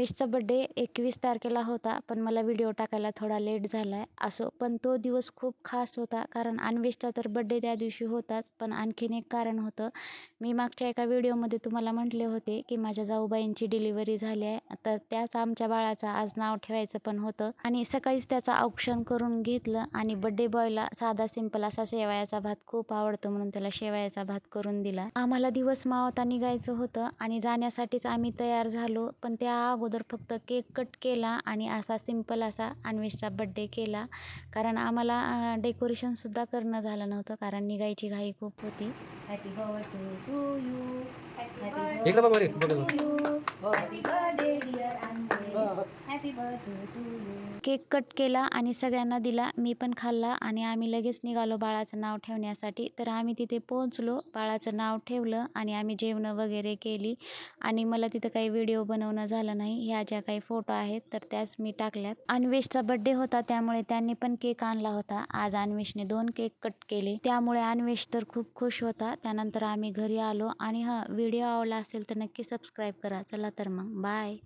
अन्वेषचा birthday 21 तारखेला होता, पण मला व्हिडिओ टाकायला थोडा लेट झाला आहे. असो, पण तो दिवस खूप खास होता, कारण अन्वेषचा तर बड्डे त्या दिवशी होताच, पण आणखीन एक कारण होतं. मी मागच्या एका व्हिडिओमध्ये तुम्हाला म्हटले होते, की माझ्या जाऊबाईंची डिलिव्हरी झाली आहे, तर त्याच आमच्या बाळाचं आज नाव ठेवायचं पण होतं आणि सकाळीच त्याचं औक्षण करून घेतलं आणि बड्डे बॉयला साधा सिंपल असा शेवयाचा भात खूप आवडतो म्हणून त्याला शेवयाचा भात करून दिला. आम्हाला दिवस मावता निघायचं होतं आणि जाण्यासाठीच आम्ही तयार झालो, पण त्या अगोदर फक्त केक कट केला आणि असा सिंपल असा अन्वेषचा बड्डे केला, कारण आम्हाला डेकोरेशनसुद्धा करणं झालं नव्हतं, कारण निघायची घाई खूप होती. Happy birthday to you, happy इकडं बघ रे, बर्थडे बघ to you, happy birthday dear Anvesh, happy birthday to you. Cake cut केला आणि सगळ्यांना दिला. मी पण खाल्ला आणि आम्ही लगेच निघालो बाळाचं नाव ठेवण्यासाठी. तर आम्ही तिथे पोहोचलो, बाळाचं नाव ठेवलं आणि आम्ही जेवणं वगैरे केली आणि मला तिथं काही व्हिडिओ बनवणं झालं नाही. ह्या ज्या काही फोटो आहेत तर त्याच मी टाकल्यात. अन्वेषचा बड्डे होता, त्यामुळे त्यांनी पण केक आणला होता. आज अन्वेषने 2 केक कट केले, त्यामुळे अन्वेष तर खूप खुश होता. त्यानंतर आम्ही घरी आलो आणि व्हिडिओ आवडला असेल तर नक्की सबस्क्राईब करा. चला तर मग बाय.